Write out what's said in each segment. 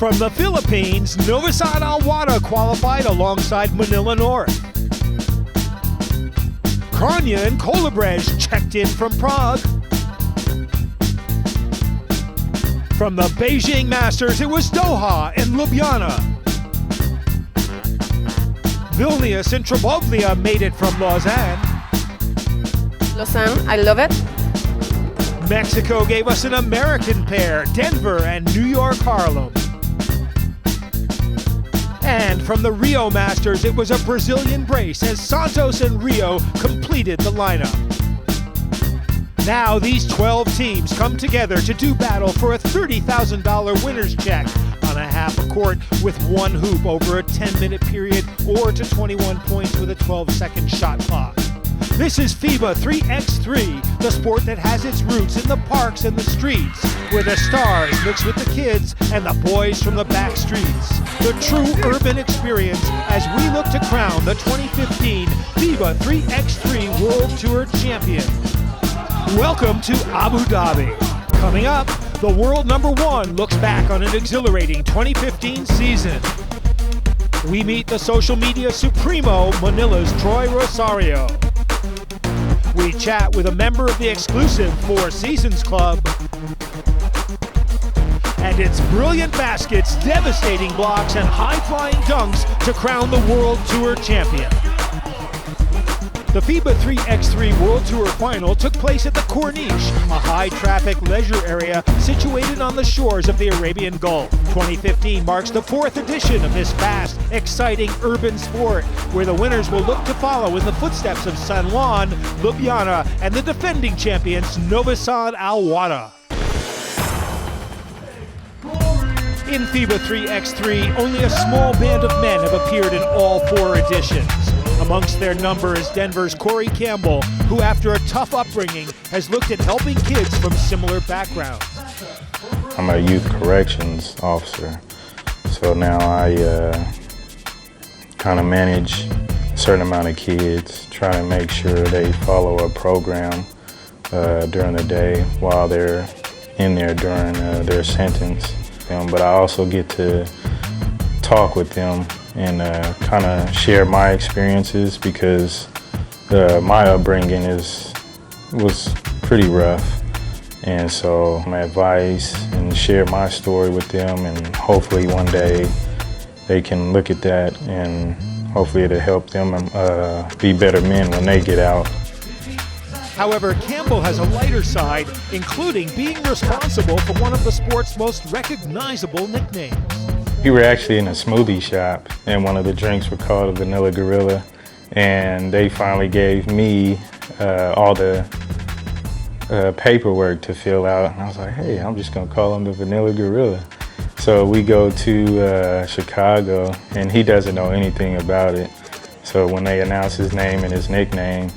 From the Philippines, Novi Sad Al-Wada qualified alongside Manila North. Kranja and Kolobrej checked in from Prague. From the Beijing Masters, it was Doha and Ljubljana. Vilnius and Trebovlia made it from Lausanne. Lausanne, I love it. Mexico gave us an American pair, Denver and New York Harlem. And from the Rio Masters, it was a Brazilian brace as Santos and Rio completed the lineup. Now these 12 teams come together to do battle for a $30,000 winner's check on a half a court with one hoop over a 10-minute period or to 21 points with a 12-second shot clock. This is FIBA 3x3, the sport that has its roots in the parks and the streets, where the stars mix with the kids and the boys from the back streets. The true urban experience as we look to crown the 2015 FIBA 3x3 World Tour champion. Welcome to Abu Dhabi. Coming up, the world number one looks back on an exhilarating 2015 season. We meet the social media supremo, Manila's Troy Rosario. We chat with a member of the exclusive Four Seasons Club. And it's brilliant baskets, devastating blocks, and high-flying dunks to crown the World Tour champion. The FIBA 3x3 World Tour Final took place at the Corniche, a high-traffic leisure area situated on the shores of the Arabian Gulf. 2015 marks the fourth edition of this fast, exciting urban sport, where the winners will look to follow in the footsteps of San Juan, Ljubljana, and the defending champions Novi Sad Al-Wada. In FIBA 3x3, only a small band of men have appeared in all four editions. Amongst their number is Denver's Corey Campbell, who after a tough upbringing has looked at helping kids from similar backgrounds. I'm a youth corrections officer, so now I kind of manage a certain amount of kids, try to make sure they follow a program during the day while they're in there during their sentence. But I also get to talk with them and kind of share my experiences because my upbringing was pretty rough. And so my advice and share my story with them, and hopefully one day they can look at that and hopefully it'll help them be better men when they get out. However, Campbell has a lighter side, including being responsible for one of the sport's most recognizable nicknames. We were actually in a smoothie shop, and one of the drinks were called a Vanilla Gorilla, and they finally gave me all the paperwork to fill out, and I was like, hey, I'm just gonna call him the Vanilla Gorilla. So we go to Chicago, and he doesn't know anything about it. So when they announce his name and his nickname,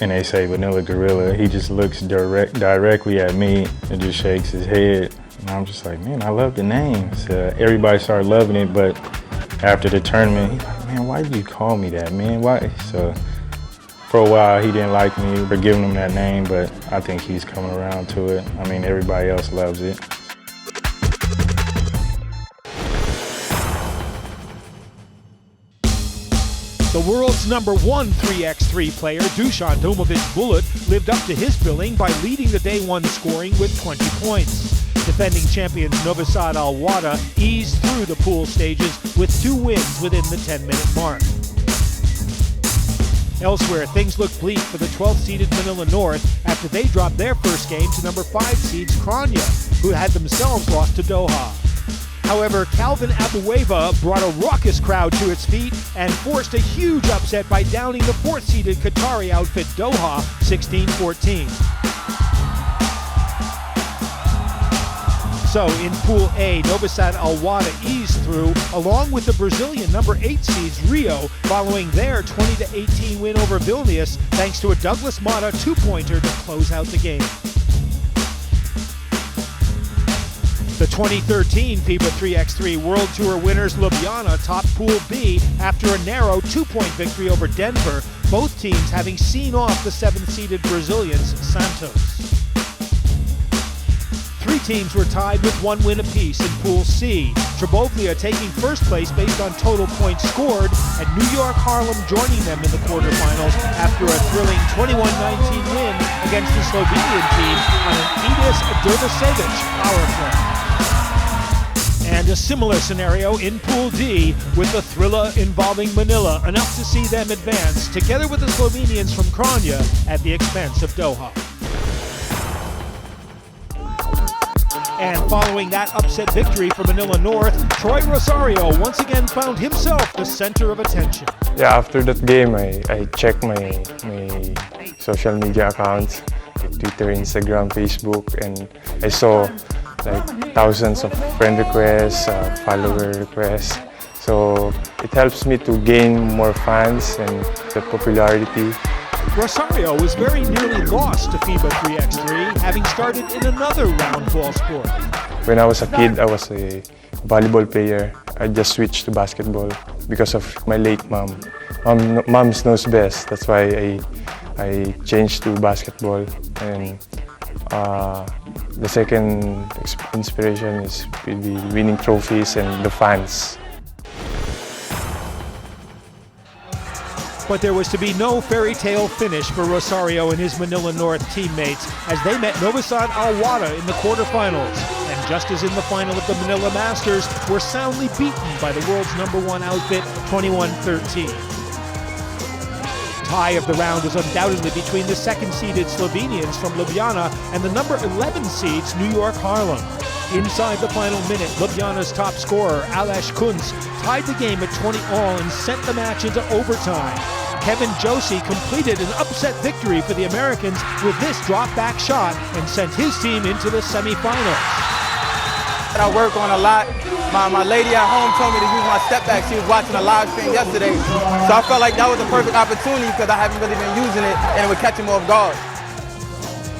and they say Vanilla Gorilla, he just looks directly at me and just shakes his head. And I'm just like, man, I love the name. So everybody started loving it, but after the tournament, he's like, man, why did you call me that, man? Why? So for a while, he didn't like me for giving him that name, but I think he's coming around to it. I mean, everybody else loves it. The world's number one 3x3 player, Dusan Domovic Bullet, lived up to his billing by leading the day one scoring with 20 points. Defending champions Novi Sad Al-Wada eased through the pool stages with 2 wins within the 10-minute mark. Elsewhere, things look bleak for the 12th-seeded Manila North after they dropped their first game to number 5 seeds Kranja, who had themselves lost to Doha. However, Calvin Abueva brought a raucous crowd to its feet and forced a huge upset by downing the 4th-seeded Qatari outfit Doha 16-14. So in Pool A, Novi Sad Al-Wada eased through, along with the Brazilian number 8 seeds Rio, following their 20-18 win over Vilnius, thanks to a Douglas Mata 2-pointer to close out the game. The 2013 FIBA 3x3 World Tour winners Ljubljana topped Pool B after a narrow 2-point victory over Denver, both teams having seen off the 7th-seeded Brazilians Santos. 3 teams were tied with 1 win apiece in Pool C. Trabovlia taking first place based on total points scored, and New York Harlem joining them in the quarterfinals after a thrilling 21-19 win against the Slovenian team on an Edis Dervasevic power play. And a similar scenario in Pool D with the thriller involving Manila, enough to see them advance together with the Slovenians from Kranja at the expense of Doha. And following that upset victory for Manila North, Troy Rosario once again found himself the center of attention. Yeah, after that game, I checked my social media accounts, like Twitter, Instagram, Facebook, and I saw like thousands of friend requests, follower requests. So it helps me to gain more fans and the popularity. Rosario was very nearly lost to FIBA 3x3, having started in another round ball sport. When I was a kid, I was a volleyball player. I just switched to basketball because of my late mom. Mom knows best. That's why I changed to basketball. And the second inspiration is the winning trophies and the fans. But there was to be no fairy tale finish for Rosario and his Manila North teammates as they met Novi Sad Al Wada in the quarterfinals. And just as in the final of the Manila Masters, were soundly beaten by the world's #1 outfit, 21-13. Tie of the round was undoubtedly between the second-seeded Slovenians from Ljubljana and the number 11 seeds New York Harlem. Inside the final minute, Ljubljana's top scorer, Aleš Kunc, tied the game at 20-all and sent the match into overtime. Kevin Josie completed an upset victory for the Americans with this drop-back shot and sent his team into the semifinals. I work on a lot. My lady at home told me to use my step back. She was watching a live stream yesterday. So I felt like that was a perfect opportunity because I haven't really been using it and it would catch him off guard.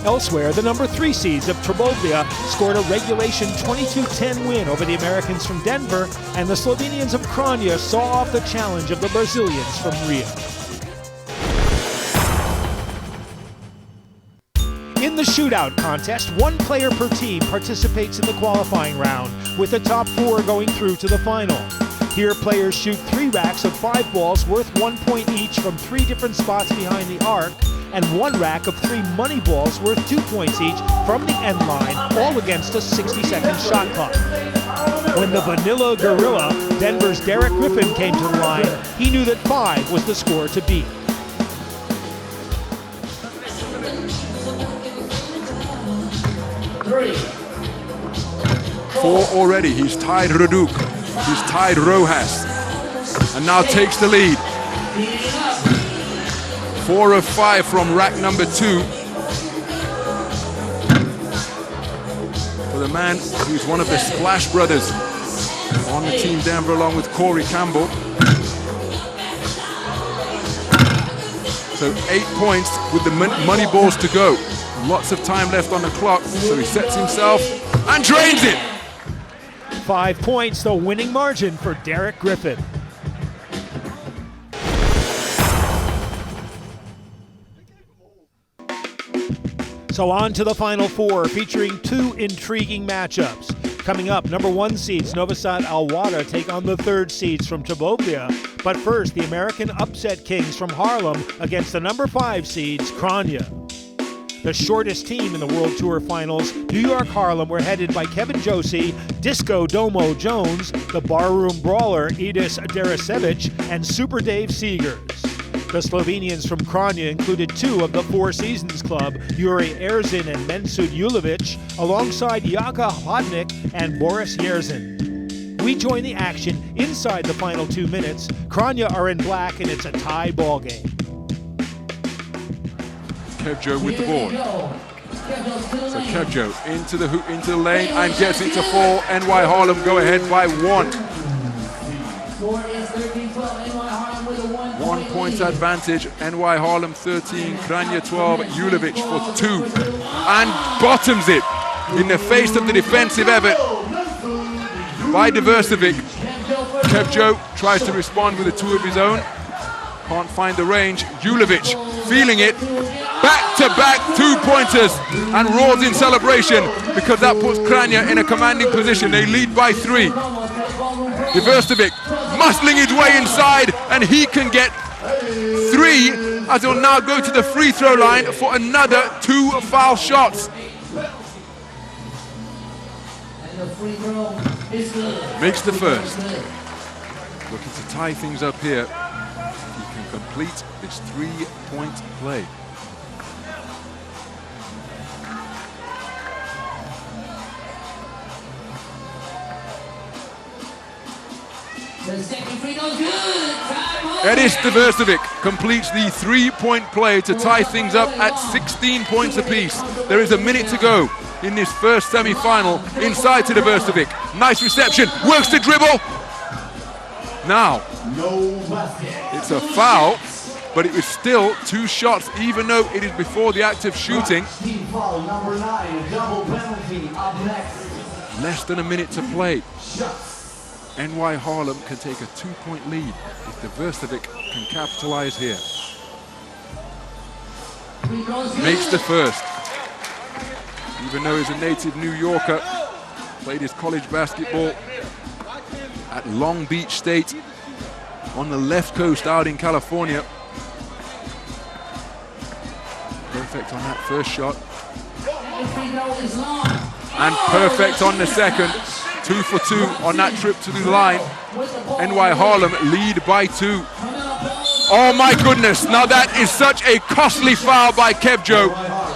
Elsewhere, the number 3 seeds of Trabovlia scored a regulation 22-10 win over the Americans from Denver, and the Slovenians of Kranja saw off the challenge of the Brazilians from Rio. In the shootout contest, 1 player per team participates in the qualifying round, with the top 4 going through to the final. Here, players shoot 3 racks of 5 balls worth 1 point each from 3 different spots behind the arc, and 1 rack of 3 money balls worth 2 points each from the end line, all against a 60-second shot clock. When the Vanilla Gorilla, Denver's Derek Griffin, came to the line, he knew that 5 was the score to beat. Four already. He's tied Reduk. He's tied Rojas. And now takes the lead. 4 of 5 from rack number 2. For the man who's one of the Splash brothers on the Team Denver along with Corey Campbell. So 8 points with the money balls to go. Lots of time left on the clock, so he sets himself and drains it. 5 points, the winning margin for Derek Griffin. So on to the Final Four, featuring 2 intriguing matchups. Coming up, number 1 seeds Novi Sad Al Wada take on the 3rd seeds from Trabovlia. But first, the American upset kings from Harlem against the number 5 seeds Kranja. The shortest team in the World Tour Finals, New York Harlem, were headed by Kevin Josie, Disco Domo Jones, the barroom brawler Edis Dervasevic, and Super Dave Seegers. The Slovenians from Kranja included 2 of the Four Seasons Club, Yuri Erzin and Mensud Julovic, alongside Jaka Hodnik and Boris Yerzin. We join the action inside the final 2 minutes. Kranja are in black and it's a tie ball game. Kevjo with the ball. So Kevjo into the lane and gets it to fall. NY Harlem go ahead by 1. 1 point advantage. NY Harlem 13, Kranja 12, Julovic for 2. And bottoms it in the face of the defensive effort by Dervasevic. Kevjo tries to respond with a 2 of his own. Can't find the range. Julovic feeling it. back-to-back two-pointers and roars in celebration because that puts Kranja in a commanding position. They lead by 3. Diverstovic muscling his way inside, and he can get 3 as he'll now go to the free throw line for another 2 foul shots. Makes the first. Looking to tie things up here. He can complete this 3-point play. Edis Diverstovic completes the 3-point play to tie things up at 16 points apiece. There is a minute to go in this first semi-final. Inside to Diverstovic. Nice reception. Works the dribble. Now, it's a foul, but it was still 2 shots, even though it is before the act of shooting. Less than a minute to play. NY Harlem can take a 2-point lead if Diverstovic can capitalize here. Makes the first. Even though he's a native New Yorker, played his college basketball at Long Beach State on the left coast out in California. Perfect on that first shot. And perfect on the second. 2 for 2 on that trip to the line. NY Harlem lead by 2. Oh my goodness, now that is such a costly foul by Kevjo.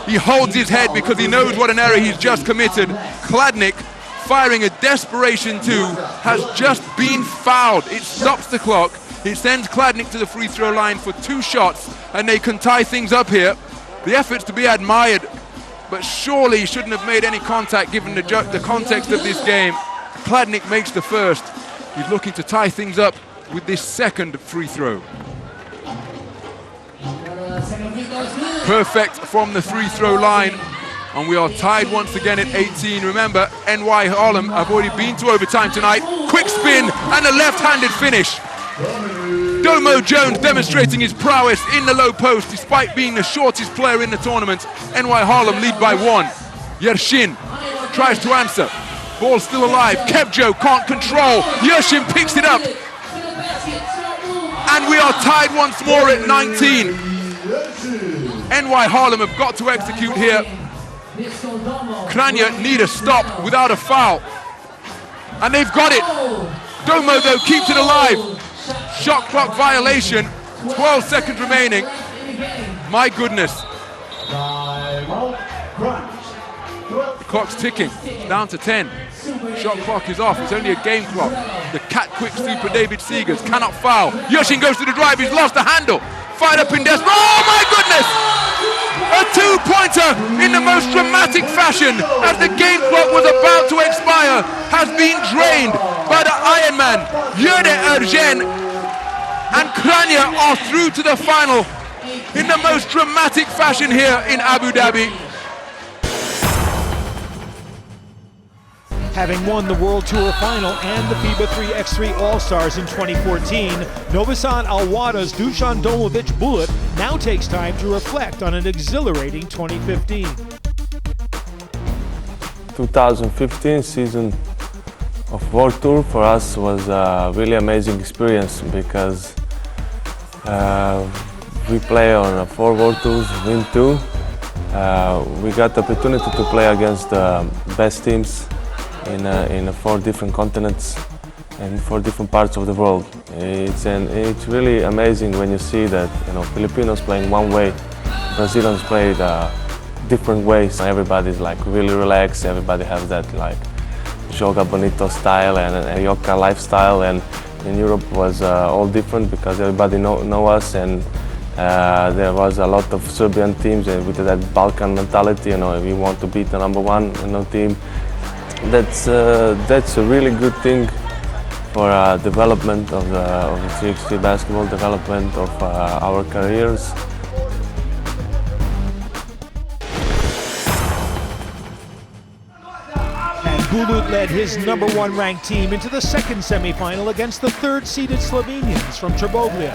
He holds his head because he knows what an error he's just committed. Kladnik, firing a desperation 2, has just been fouled. It stops the clock. It sends Kladnik to the free throw line for 2 shots, and they can tie things up here. The effort's to be admired, but surely he shouldn't have made any contact given the context of this game. Kladnik makes the first. He's looking to tie things up with this second free throw. Perfect from the free throw line, and we are tied once again at 18. Remember, NY Harlem have already been to overtime tonight. Quick spin and a left-handed finish. Domo Jones demonstrating his prowess in the low post despite being the shortest player in the tournament. NY Harlem lead by 1. Yershin tries to answer. Ball still alive. Kevjo can't control. Yershin picks it up. And we are tied once more at 19. NY Harlem have got to execute here. Kranja need a stop without a foul. And they've got it. Domo, though, keeps it alive. Shot clock violation. 12 seconds remaining. My goodness. The clock's ticking. Down to 10. Shot clock is off. It's only a game clock. The cat quick super David Seegers cannot foul. Yoshin goes to the drive. He's lost the handle. Fired up in desperate. Oh my goodness! A 2-pointer in the most dramatic fashion as the game clock was about to expire has been drained by the Ironman. Yerde Ergen and Kranja are through to the final in the most dramatic fashion here in Abu Dhabi. Having won the World Tour Final and the FIBA 3x3 All-Stars in 2014, Novisan Al-Wada's Dusan Domovic Bulut now takes time to reflect on an exhilarating 2015. 2015 season of World Tour for us was a really amazing experience because we play on 4 World Tours, win 2. We got the opportunity to play against the best teams in 4 different continents and 4 different parts of the world. It's really amazing when you see that Filipinos playing one way, Brazilians play different ways. Everybody's like really relaxed. Everybody has that like Joga Bonito style and a Yoka lifestyle. And in Europe was all different because everybody know us, and there was a lot of Serbian teams with that Balkan mentality. We want to beat the #1 team. That's a really good thing for development of the 3x3 basketball, development of our careers. And Bulut led his #1 ranked team into the second semifinal against the 3rd-seeded Slovenians from Treboglia.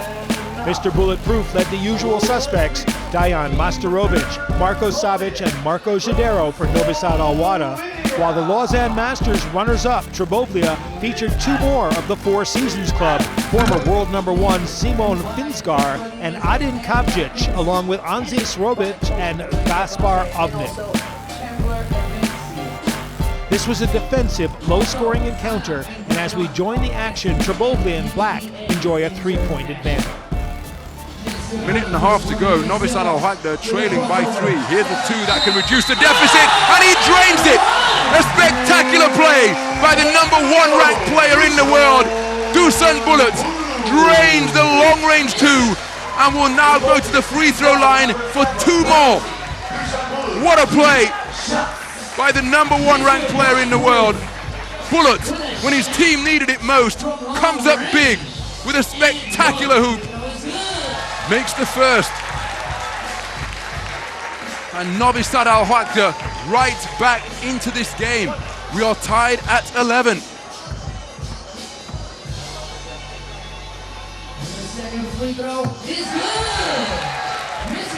Mr. Bulletproof led the usual suspects, Dayan Masterovic, Marko Savic, and Marko Zidero for Novi Sad Al-Wada, while the Lausanne Masters runners-up, Trebovlia, featured two more of the Four Seasons Club, former world number one Simon Finsgar and Adin Kavjic, along with Anzis Robic and Gaspar Ovnik. This was a defensive, low-scoring encounter, and as we join the action, Trebovlia and Black enjoy a three-point advantage. Minute and a half to go. Novi Sad Al-Wada trailing by 3. Here's the 2 that can reduce the deficit, and he drains it. A spectacular play by the number 1 ranked player in the world. Dusan Bulut drains the long-range 2 and will now go to the free throw line for 2 more. What a play by the number 1 ranked player in the world. Bulut, when his team needed it most, comes up big with a spectacular hoop. Makes the first. And Novi Sad Al-Wada right back into this game. We are tied at 11.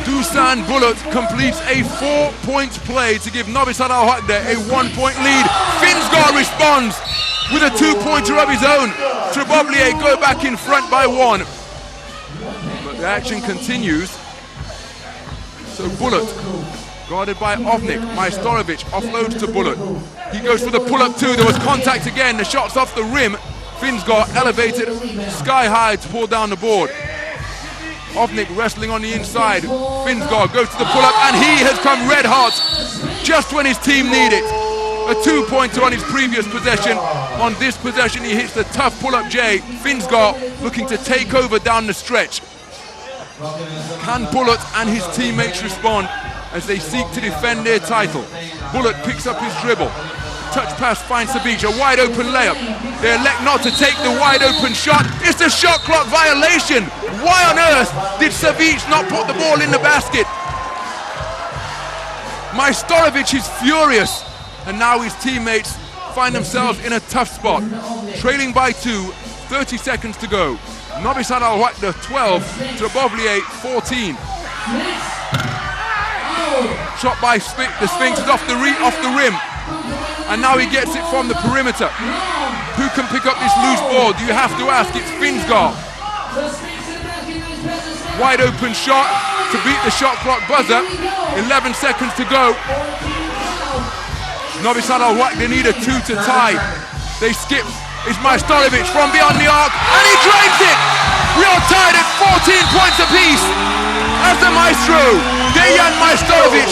Dusan Bulut completes a 4-point play to give Novi Sad Al-Wada a 1-point lead. Finsgar responds with a 2-pointer of his own. Trebovlia go back in front by 1. The action continues. So Bulut, guarded by Ovnik, Majstorovic offloads to Bulut. He goes for the pull-up 2. There was contact again. The shot's off the rim. Finsgar elevated sky high to pull down the board. Ovnik wrestling on the inside. Finsgar goes to the pull-up, and he has come red hot just when his team need it. A 2-pointer on his previous possession. On this possession, he hits the tough pull-up J. Finsgar looking to take over down the stretch. Can Bulut and his teammates respond as they seek to defend their title? Bulut picks up his dribble. Touch pass finds Savic, a wide open layup. They elect not to take the wide open shot. It's a shot clock violation. Why on earth did Savic not put the ball in the basket? Majstorovic is furious, and now his teammates find themselves in a tough spot. Trailing by 2, 30 seconds to go. Novi Sad Al-Wada 12, Trebovlia 14. Shot by the Sphinx is off the rim. And now he gets it from the perimeter. Who can pick up this loose ball? Do you have to ask? It's Finsgar. Wide open shot to beat the shot clock buzzer. 11 seconds to go. Novi Sad Al-Wada need a 2 to tie. They skip. It's Majstorovic from beyond the arc, and he drains it! We are tied at 14 points apiece as the maestro, Dejan Majstorovic,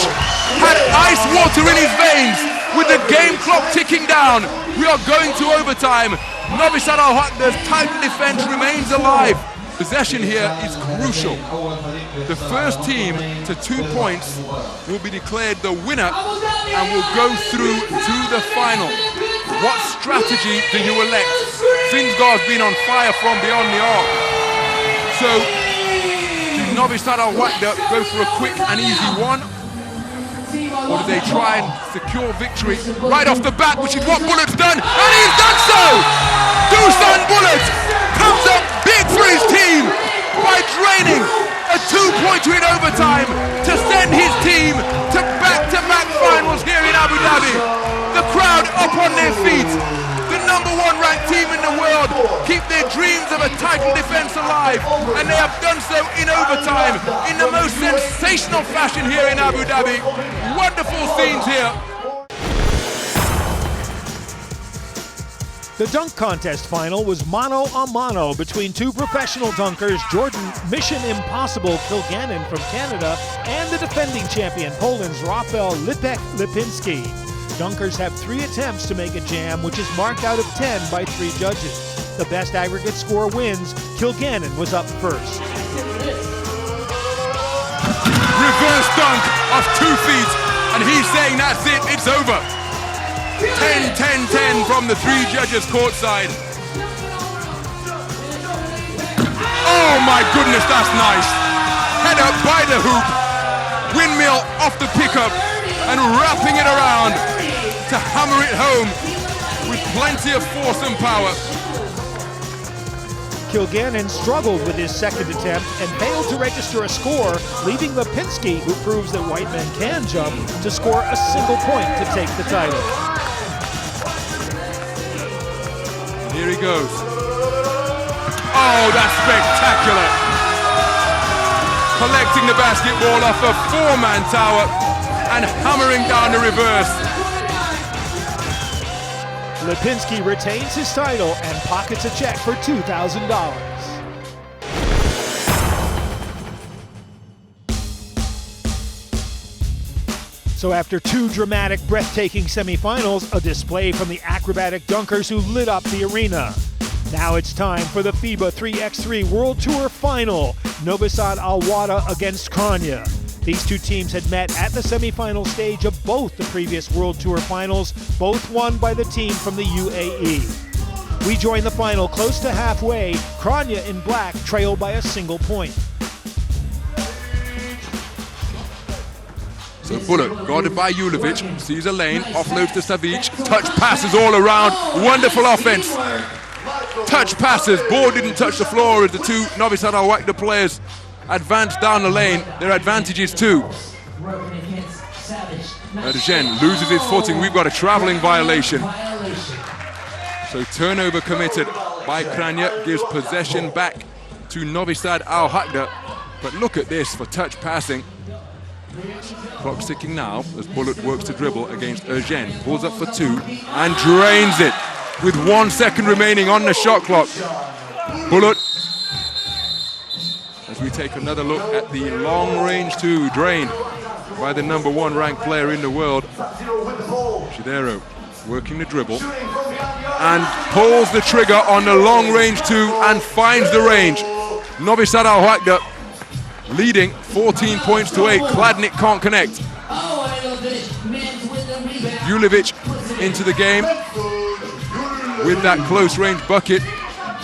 had ice water in his veins with the game clock ticking down. We are going to overtime. Novi Sad Al-Wada's title defense remains alive. Possession here is crucial. The first team to 2 points will be declared the winner and will go through to the final. What strategy do you elect? Finsgar's been on fire from beyond the arc. So, do Novi Sad Al-Wada go for a quick and easy one? Or do they try and secure victory right off the bat, which is what Bulut's done? And he's done so! Dusan Bulut comes up big for his team by draining a 2-pointer in overtime to send his team to back-to-back finals here in Abu Dhabi. The crowd up on their feet. The number 1 ranked team in the world keep their dreams of a title defense alive, and they have done so in overtime in the most sensational fashion here in Abu Dhabi. Wonderful scenes here. The dunk contest final was mano a mano between 2 professional dunkers, Jordan Mission Impossible Kilgannon from Canada and the defending champion, Poland's Rafael Lipek-Lipinski. Dunkers have 3 attempts to make a jam, which is marked out of 10 by 3 judges. The best aggregate score wins. Kilgannon was up first. Reverse dunk off 2 feet, and he's saying that's it, it's over. 10-10-10 from the 3 judges courtside. Oh my goodness, that's nice. Head up by the hoop, windmill off the pickup, and wrapping it around to hammer it home with plenty of force and power. Kilgannon struggled with his second attempt and failed to register a score, leaving Lipinski, who proves that white men can jump, to score a single point to take the title. Here he goes. Oh, that's spectacular. Collecting the basketball off a four-man tower and hammering down the reverse. Lipinski retains his title and pockets a check for $2,000. So after two dramatic, breathtaking semifinals, a display from the acrobatic dunkers who lit up the arena. Now it's time for the FIBA 3x3 World Tour Final, Novi Sad Al Wahda against Konya. These two teams had met at the semifinal stage of both the previous World Tour Finals, both won by the team from the UAE. We join the final close to halfway. Konya in black trail by a single point. So Bullet, guarded by Julevic, sees a lane, offloads to Savic, touch passes all around, wonderful offense. Touch passes, ball didn't touch the floor as the two Novi Sad Al Wahda players advance down the lane. Their advantage is two. Ergen loses his footing. We've got a traveling violation. So turnover committed by Konya gives possession back to Novi Sad Al Wahda. But look at this for touch passing. Clock ticking now as Bullet works to dribble against Ergen. Pulls up for two and drains it with 1 second remaining on the shot clock. Bullet, as we take another look at the long range two drained by the #1 ranked player in the world. Shidero working the dribble and pulls the trigger on the long range two and finds the range. Novi Sad Al Wahda leading 14 points to 8. Kladnik can't connect. Julevic into the game with that close range bucket.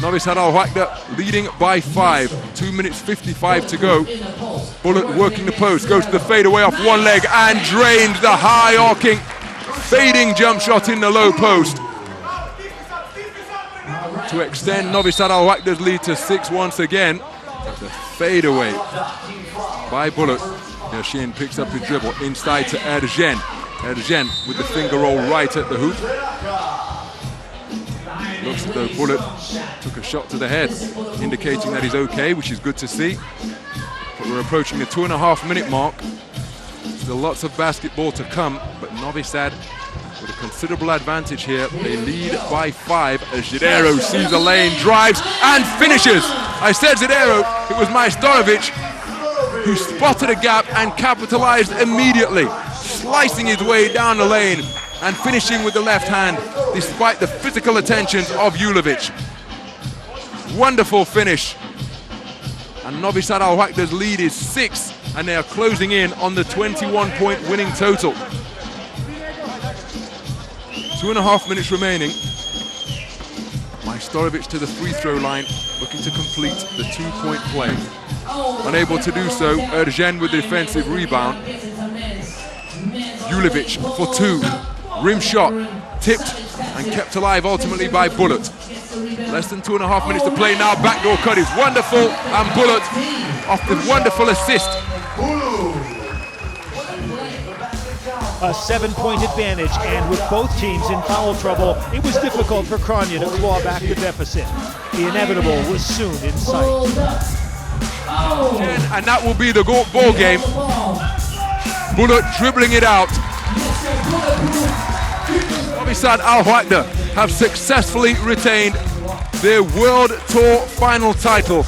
Novi Sad Al Wahda leading by 5. 2 minutes 55 to go. Bullet working the post, goes to the fadeaway off one leg and drains the high arcing fading jump shot in the low post to extend Novi Sad Al Wahda's lead to 6 once again. The fadeaway by Bullet. Yashin picks up his dribble inside to Ergen. Ergen with the finger roll right at the hoop. Looks as though Bullet took a shot to the head, indicating that he's okay, which is good to see. But we're approaching the 2.5 minute mark. Still lots of basketball to come, but Novi Sad with a considerable advantage here. They lead by 5 as Zidero sees the lane, drives and finishes. I said Zidero, it was Majstorovic who spotted a gap and capitalized immediately, slicing his way down the lane and finishing with the left hand despite the physical attentions of Julevic. Wonderful finish. And Novi Sad Al Wahda's lead is 6 and they are closing in on the 21-point winning total. 2.5 minutes remaining. Majstorovic to the free throw line, looking to complete the 2-point play. Unable to do so, Ergen with the defensive rebound. Julevic for 2. Rim shot, tipped and kept alive ultimately by Bullet. Less than 2.5 minutes to play now. Backdoor cut is wonderful and Bullet off the wonderful assist. A 7-point advantage, and with both teams in foul trouble, it was difficult for Konya to claw back the deficit. The inevitable was soon in sight. And that will be the ball game. Bullet dribbling it out. Novi Sad Al Wahda have successfully retained their World Tour final title.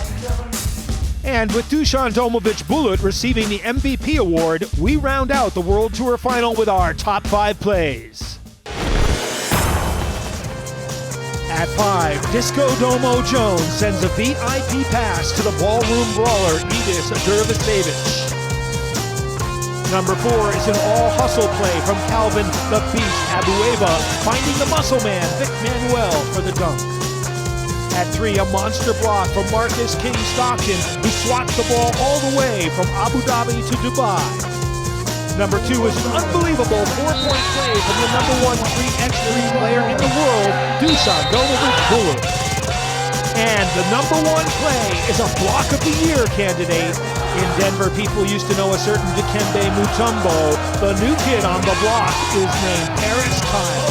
And with Dusan Domovic Bullet receiving the MVP award, we round out the World Tour Final with our top 5 plays. At 5, Disco Domo Jones sends a VIP pass to the ballroom brawler Edis Dervisevic. Number 4 is an all-hustle play from Calvin the Beast Abueva, finding the muscle man Vic Manuel for the dunk. At 3, a monster block from Marcus King Stockton, who swats the ball all the way from Abu Dhabi to Dubai. Number 2 is an unbelievable 4-point play from the #1 3x3 player in the world, Dusan Domovic Bullet. And the #1 play is a Block of the Year candidate. In Denver, people used to know a certain Dikembe Mutombo. The new kid on the block is named Paris Kyle.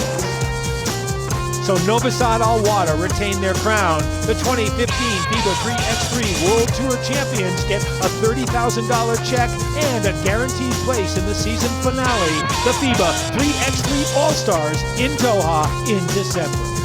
So Novi Sad Al-Wada retain their crown. The 2015 FIBA 3x3 World Tour champions get a $30,000 check and a guaranteed place in the season finale, the FIBA 3x3 All-Stars in Doha in December.